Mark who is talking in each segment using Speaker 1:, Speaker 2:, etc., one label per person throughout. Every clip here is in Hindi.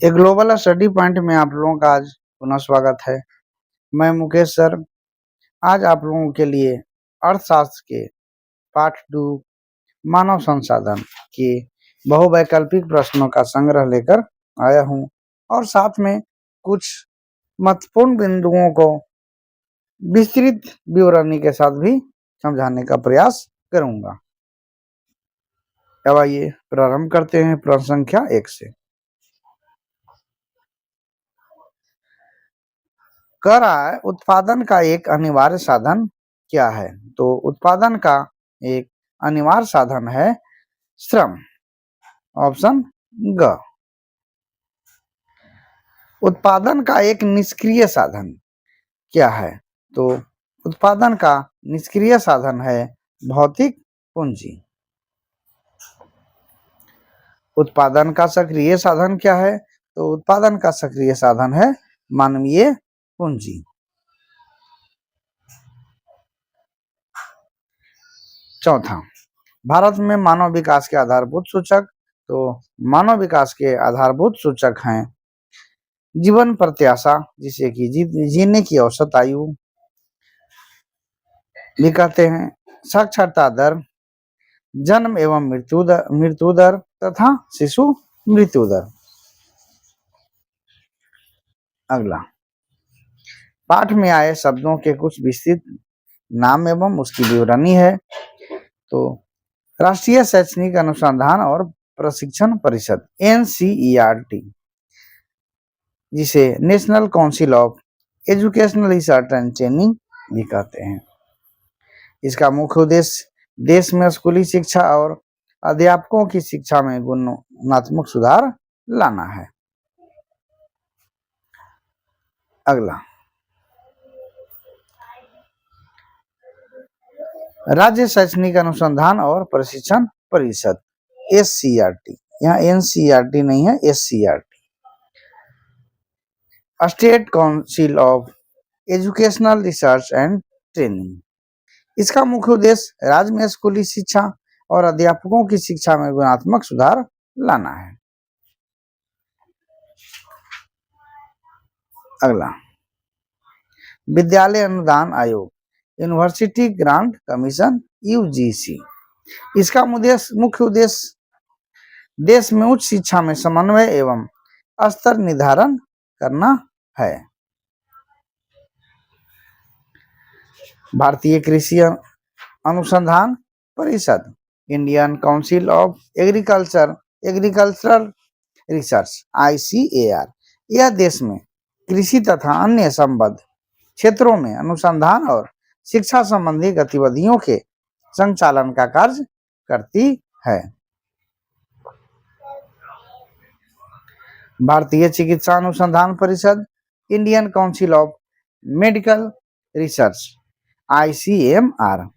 Speaker 1: एक ग्लोबल स्टडी पॉइंट में आप लोगों का आज पुनः स्वागत है। मैं मुकेश सर आज आप लोगों के लिए अर्थशास्त्र के पाठ 2 मानव संसाधन के बहुवैकल्पिक प्रश्नों का संग्रह लेकर आया हूं और साथ में कुछ महत्वपूर्ण बिंदुओं को विस्तृत विवरणी के साथ भी समझाने का प्रयास करूंगा। अब आइए प्रारंभ करते हैं प्रश्न संख्या 1 से। कर आय उत्पादन का एक अनिवार्य साधन क्या है? तो उत्पादन का एक अनिवार्य साधन है श्रम। ऑप्शन ग। उत्पादन का एक निष्क्रिय साधन क्या है? तो उत्पादन का निष्क्रिय साधन है भौतिक पूंजी। उत्पादन का सक्रिय साधन क्या है? तो उत्पादन का सक्रिय साधन है मानवीय पूंजी। चौथा, भारत में मानव विकास के आधारभूत सूचक। तो मानव विकास के आधारभूत सूचक हैं जीवन प्रत्याशा, जिसे कि जीने की औसत आयु भी कहते हैं, साक्षरता दर, जन्म एवं मृत्यु दर तथा शिशु मृत्यु दर। अगला, पाठ में आए शब्दों के कुछ विस्तृत नाम एवं उसकी विवरणी है। तो राष्ट्रीय शैक्षणिक अनुसंधान और प्रशिक्षण परिषद NCERT, जिसे national council of educational research and training भी कहते हैं। इसका मुख्य उद्देश्य देश में स्कूली शिक्षा और अध्यापकों की शिक्षा में गुणात्मक सुधार लाना है। अगला, राज्य शैक्षणिक अनुसंधान और प्रशिक्षण परिषद SCERT, यहाँ NCERT नहीं है, SCERT, state council of educational research and training. इसका मुख्य उद्देश्य राज्य में स्कूली शिक्षा और अध्यापकों की शिक्षा में गुणात्मक सुधार लाना है। अगला, विद्यालय अनुदान आयोग यूनिवर्सिटी ग्रांट कमीशन UGC। इसका मुख्य उद्देश्य देश में उच्च शिक्षा में समन्वय एवं स्तर निर्धारण करना है। भारतीय कृषि अनुसंधान परिषद Indian council of agricultural research ICAR, यह देश में कृषि तथा अन्य संबद्ध क्षेत्रों में अनुसंधान और शिक्षा संबंधी गतिविधियों के संचालन का कार्य करती है। भारतीय चिकित्सा अनुसंधान परिषद Indian council of medical research ICMR,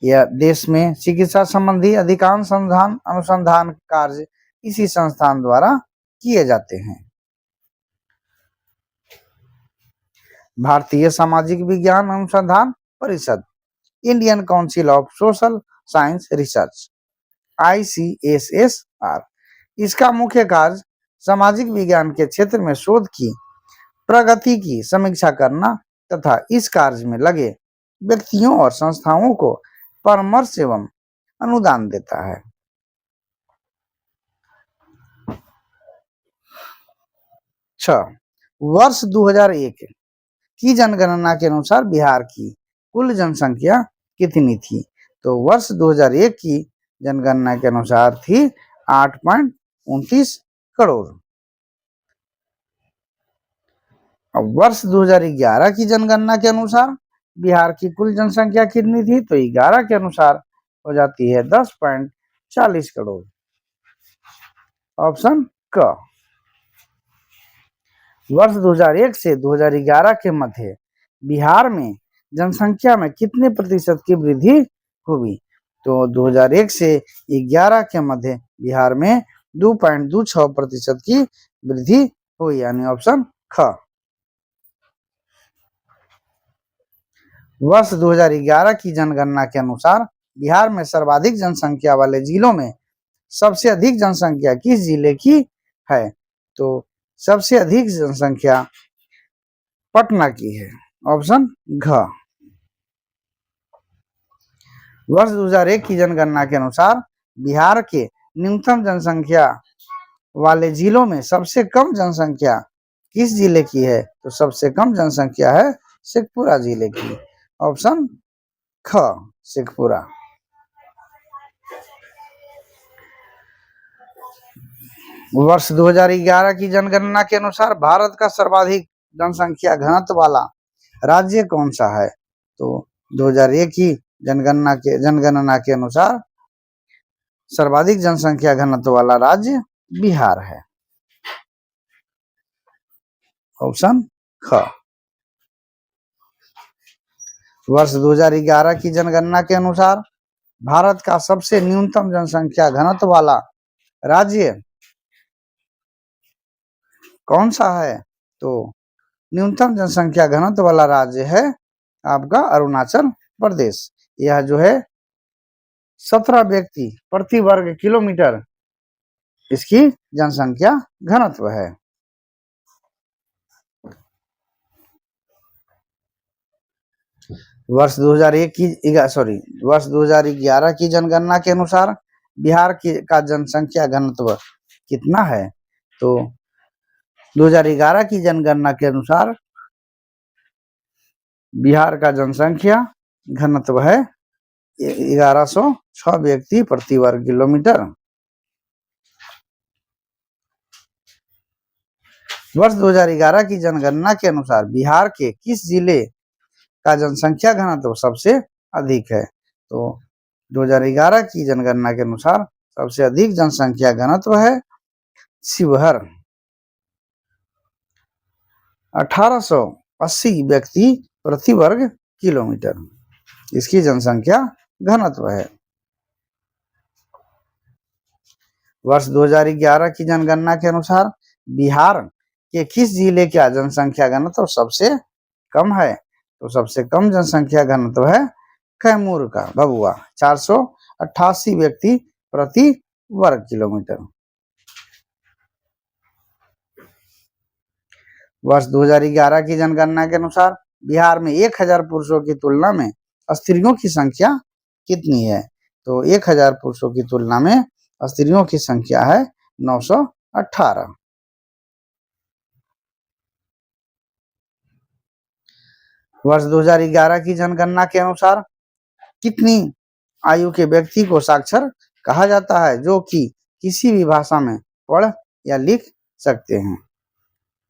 Speaker 1: यह देश में चिकित्सा संबंधी अधिकांश अनुसंधान कार्य इसी संस्थान द्वारा किए जाते हैं। भारतीय सामाजिक विज्ञान अनुसंधान परिषद Indian council of social science research ICSSR, इसका मुख्य कार्य सामाजिक विज्ञान के क्षेत्र में शोध की प्रगति की समीक्षा करना तथा इस कार्य में लगे व्यक्तियों और संस्थाओं को परामर्श एवं अनुदान देता है। वर्ष 2001 की जनगणना के अनुसार बिहार की कुल जनसंख्या कितनी थी? तो वर्ष 2001 की जनगणना के अनुसार थी 8.29 करोड़। अब वर्ष 2011 की जनगणना के अनुसार बिहार की कुल जनसंख्या कितनी थी? तो 11 के अनुसार हो जाती है 10.40 करोड़। ऑप्शन क। वर्ष 2001 से 2011 के मध्य बिहार में जनसंख्या में कितने प्रतिशत की वृद्धि हुई? तो 2001 से 11 के मध्य बिहार में 2.26% की वृद्धि हुई, यानी ऑप्शन ख। वर्ष 2011 की जनगणना के अनुसार बिहार में सर्वाधिक जनसंख्या वाले जिलों में सबसे अधिक जनसंख्या किस जिले की है? तो सबसे अधिक जनसंख्या पटना की है। ऑप्शन घ। वर्ष 2001 की जनगणना के अनुसार बिहार के न्यूनतम जनसंख्या वाले जिलों में सबसे कम जनसंख्या किस जिले की है? तो सबसे कम जनसंख्या है शेखपुरा जिले की। ऑप्शन ख, शेखपुरा। वर्ष 2011 की जनगणना के अनुसार भारत का सर्वाधिक जनसंख्या घनत्व वाला राज्य कौन सा है? तो 2001 की जनगणना के अनुसार सर्वाधिक जनसंख्या घनत्व वाला राज्य बिहार है। ऑप्शन ख। वर्ष 2011 की जनगणना के अनुसार भारत का सबसे न्यूनतम जनसंख्या घनत्व वाला राज्य कौन सा है? तो न्यूनतम जनसंख्या घनत्व वाला राज्य है आपका अरुणाचल प्रदेश। यह जो है 17 व्यक्ति प्रति वर्ग किलोमीटर इसकी जनसंख्या घनत्व है। वर्ष 2011 की जनगणना के अनुसार बिहार का जनसंख्या घनत्व कितना है? तो 2011 की जनगणना के अनुसार बिहार का जनसंख्या घनत्व है 1106 व्यक्ति प्रति वर्ग किलोमीटर। वर्ष 2011 की जनगणना के अनुसार बिहार के किस जिले का जनसंख्या घनत्व सबसे अधिक है? तो 2011 की जनगणना के अनुसार सबसे अधिक जनसंख्या घनत्व है शिवहर, 1880 व्यक्ति प्रति वर्ग किलोमीटर इसकी जनसंख्या घनत्व है। वर्ष 2011 की जनगणना के अनुसार बिहार के किस जिले का जनसंख्या घनत्व सबसे कम है? तो सबसे कम जनसंख्या घनत्व है कैमूर का भभुआ, 488 व्यक्ति प्रति वर्ग किलोमीटर। वर्ष 2011 की जनगणना के अनुसार बिहार में 1000 पुरुषों की तुलना में स्त्रियों की संख्या कितनी है? तो 1000 पुरुषों की तुलना में स्त्रियों की संख्या है 918। वर्ष 2011 की जनगणना के अनुसार कितनी आयु के व्यक्ति को साक्षर कहा जाता है जो कि किसी भी भाषा में पढ़ या लिख सकते हैं?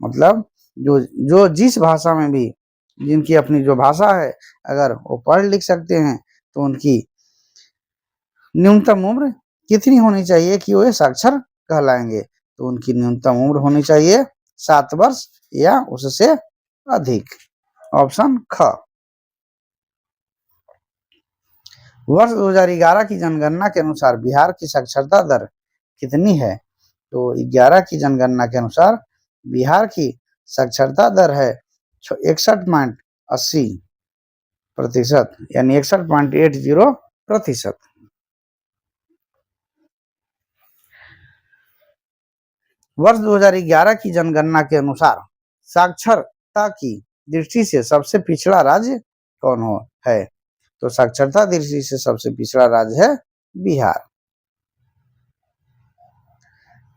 Speaker 1: मतलब जो जिस भाषा में भी जिनकी अपनी जो भाषा है अगर वो पढ़ लिख सकते हैं तो उनकी न्यूनतम उम्र कितनी होनी चाहिए कि वो साक्षर कहलाएंगे? तो उनकी न्यूनतम उम्र होनी चाहिए 7 वर्ष या उससे अधिक। ऑप्शन ख। वर्ष 2011 की जनगणना के अनुसार बिहार की साक्षरता दर कितनी है? तो 11 की जनगणना के अनुसार बिहार की साक्षरता दर है 61.80% यानी 61.80%। वर्ष 2011 की जनगणना के अनुसार साक्षरता की दृष्टि से सबसे पिछड़ा राज्य कौन है? तो साक्षरता दृष्टि से सबसे पिछड़ा राज्य है बिहार।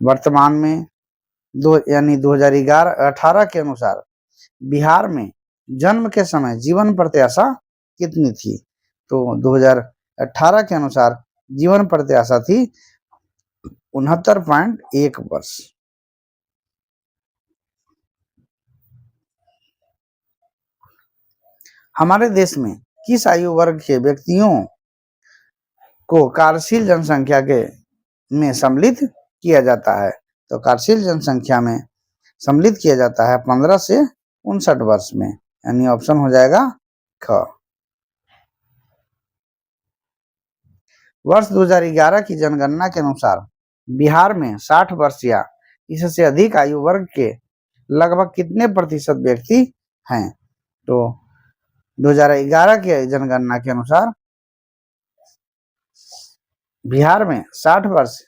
Speaker 1: वर्तमान में 2018 के अनुसार बिहार में जन्म के समय जीवन प्रत्याशा कितनी थी? तो 2018 के अनुसार जीवन प्रत्याशा थी 69.1 वर्ष। हमारे देश में किस आयु वर्ग के व्यक्तियों को कार्यशील जनसंख्या में सम्मिलित किया जाता है? तो कार्यशील जनसंख्या में सम्मिलित किया जाता है 15 से 59 वर्ष में यानी ऑप्शन हो जाएगा ख। वर्ष 2011 की जनगणना के अनुसार बिहार में 60 वर्ष या इससे अधिक आयु वर्ग के लगभग कितने प्रतिशत व्यक्ति हैं? तो 2011 के जनगणना के अनुसार बिहार में 60 वर्ष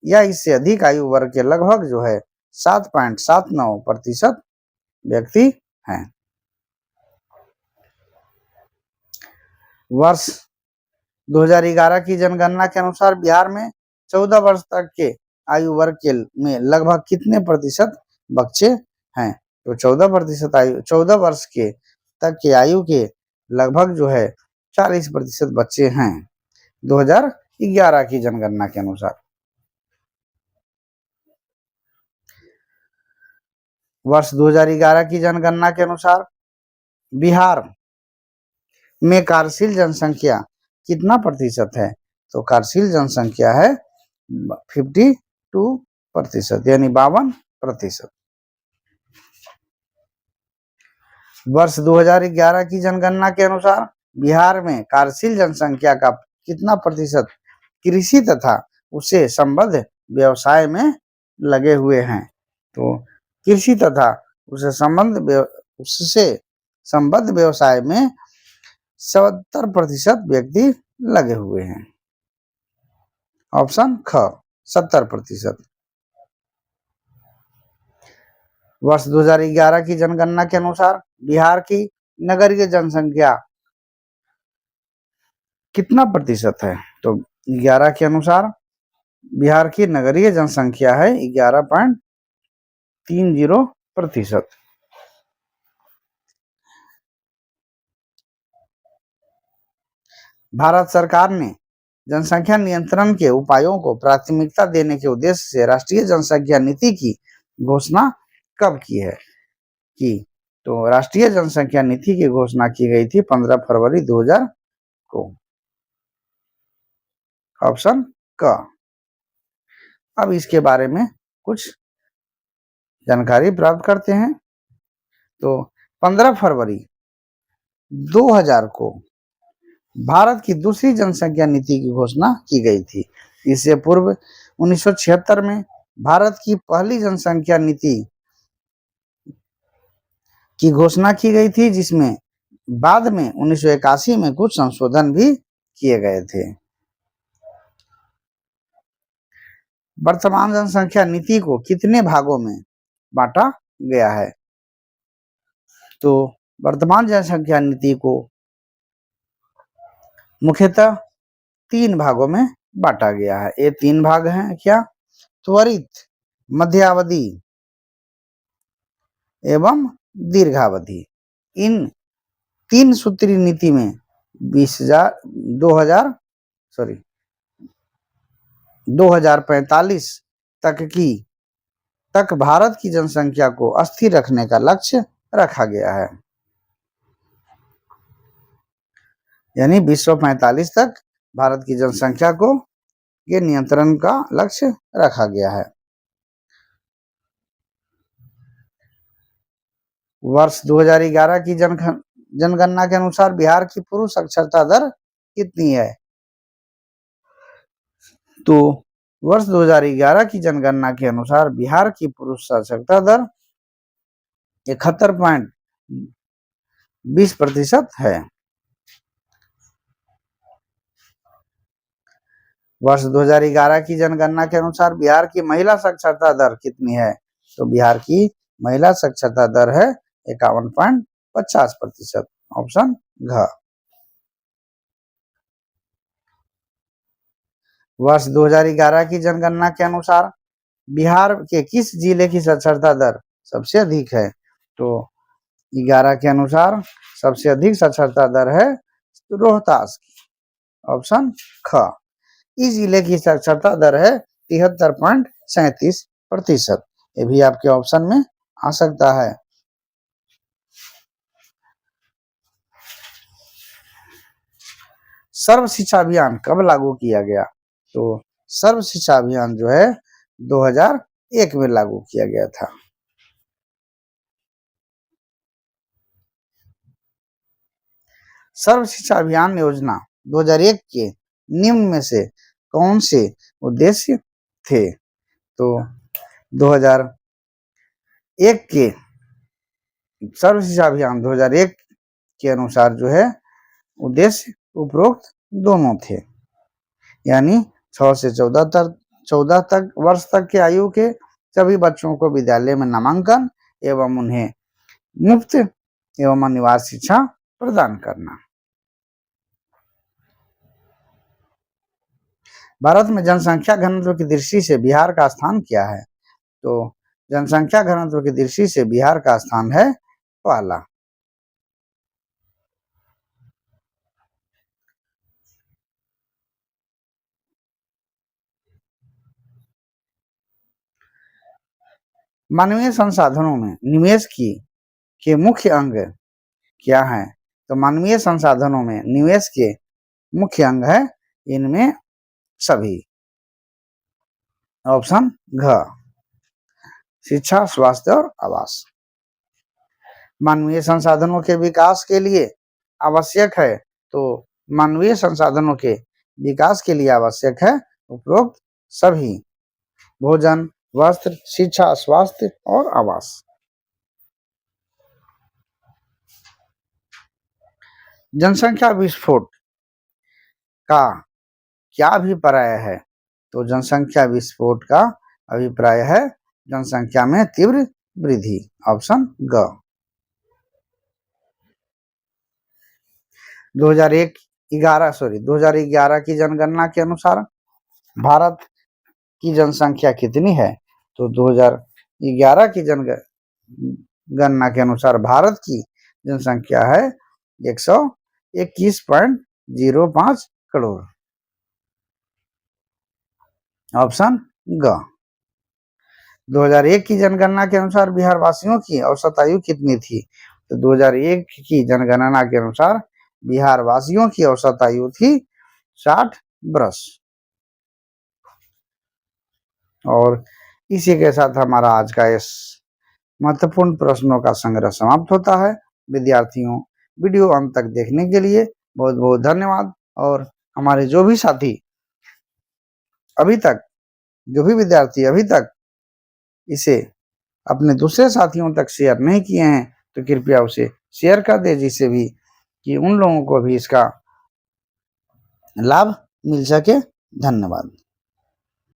Speaker 1: या इससे अधिक आयु वर्ग के लगभग जो है 7.79% व्यक्ति हैं। वर्ष 2011 की जनगणना के अनुसार बिहार में 14 वर्ष तक के आयु वर्ग के में लगभग कितने प्रतिशत बच्चे हैं? तो 14 वर्ष के तक के आयु के लगभग जो है 40% बच्चे हैं 2011 की जनगणना के अनुसार। वर्ष 2011 की जनगणना के अनुसार बिहार में कार्यशील जनसंख्या कितना प्रतिशत है? तो कार्यशील जनसंख्या है 52%, यानी 52%। वर्ष 2011 की जनगणना के अनुसार बिहार में कार्यशील जनसंख्या का कितना प्रतिशत कृषि तथा उससे संबद्ध व्यवसाय में लगे हुए हैं? तो कृषि तथा उससे संबद्ध व्यवसाय में 70% व्यक्ति लगे हुए हैं। ऑप्शन ख 70%। वर्ष 2011 की जनगणना के अनुसार बिहार की नगरीय जनसंख्या कितना प्रतिशत है? तो 11 के अनुसार बिहार की नगरीय जनसंख्या है 11.30%। भारत सरकार ने जनसंख्या नियंत्रण के उपायों को प्राथमिकता देने के उद्देश्य से राष्ट्रीय जनसंख्या नीति की घोषणा कब की है? तो राष्ट्रीय जनसंख्या नीति की घोषणा की गई थी 15 फरवरी 2000 को। ऑप्शन क। अब इसके बारे में कुछ जानकारी प्राप्त करते हैं। तो 15 फरवरी 2000 को भारत की दूसरी जनसंख्या नीति की घोषणा की गई थी। इससे पूर्व 1976 में भारत की पहली जनसंख्या नीति की घोषणा की गई थी, जिसमें बाद में 1981 में कुछ संशोधन भी किए गए थे। वर्तमान जनसंख्या नीति को कितने भागों में बांटा गया है? तो वर्तमान जनसंख्या नीति को मुख्यतः 3 भागों में बांटा गया है। ये 3 भाग हैं क्या? त्वरित, मध्यावधि एवं दीर्घावधि। इन 3 सूत्री नीति में 2045 तक भारत की जनसंख्या को स्थिर रखने का लक्ष्य रखा गया है। यानी 2045 तक भारत की जनसंख्या को के नियंत्रण का लक्ष्य रखा गया है। वर्ष 2011 की जनगणना के अनुसार बिहार की पुरुष साक्षरता दर कितनी है? तो वर्ष 2011 की जनगणना के अनुसार बिहार की पुरुष साक्षरता दर 71.20% है। वर्ष 2011 की जनगणना के अनुसार बिहार की महिला साक्षरता दर कितनी है? तो बिहार की महिला साक्षरता दर है 51.50%। ऑप्शन घ। वर्ष 2011 की जनगणना के अनुसार बिहार के किस जिले की साक्षरता दर सबसे अधिक है? तो 11 के अनुसार सबसे अधिक साक्षरता दर है रोहतास की। ऑप्शन ख। इस जिले की साक्षरता दर है 73.37%। ये भी आपके ऑप्शन में आ सकता है। सर्व शिक्षा अभियान कब लागू किया गया? तो सर्व शिक्षा अभियान जो है 2001 में लागू किया गया था। सर्व शिक्षा अभियान योजना 2001 के निम्न में से कौन से उद्देश्य थे? तो 2001 के सर्व शिक्षा अभियान 2001 के अनुसार जो है उद्देश्य उपरोक्त दोनों थे। यानी 6 से 14 वर्ष तक के आयु के सभी बच्चों को विद्यालय में नामांकन एवं उन्हें मुफ्त एवं अनिवार्य शिक्षा प्रदान करना। भारत में जनसंख्या घनत्व की दृष्टि से बिहार का स्थान क्या है? तो जनसंख्या घनत्व की दृष्टि से बिहार का स्थान है पहला। मानवीय संसाधनों में निवेश के मुख्य अंग क्या है? तो मानवीय संसाधनों में निवेश के मुख्य अंग है इनमें सभी। ऑप्शन घ, शिक्षा, स्वास्थ्य और आवास। मानवीय संसाधनों के विकास के लिए आवश्यक है, तो मानवीय संसाधनों के विकास के लिए आवश्यक है उपरोक्त सभी: भोजन, वस्त्र, शिक्षा, स्वास्थ्य और आवास। जनसंख्या विस्फोट का क्या अभिप्राय है? तो जनसंख्या विस्फोट का अभिप्राय है जनसंख्या में तीव्र वृद्धि। ऑप्शन ग। 2011 की जनगणना के अनुसार भारत की जनसंख्या कितनी है? तो 2011 की जनगणना के अनुसार भारत की जनसंख्या है 121.05 करोड़। ऑप्शन ग। 2001 की जनगणना के अनुसार बिहार वासियों की औसत आयु कितनी थी? तो 2001 की जनगणना के अनुसार बिहार वासियों की औसत आयु थी 60 वर्ष। और इसी के साथ हमारा आज का इस महत्वपूर्ण प्रश्नों का संग्रह समाप्त होता है। विद्यार्थियों, वीडियो अंत तक देखने के लिए बहुत बहुत धन्यवाद। और हमारे जो भी विद्यार्थी अभी तक इसे अपने दूसरे साथियों तक शेयर नहीं किए हैं, तो कृपया उसे शेयर कर दे, जिससे भी कि उन लोगों को भी इसका लाभ मिल सके। धन्यवाद।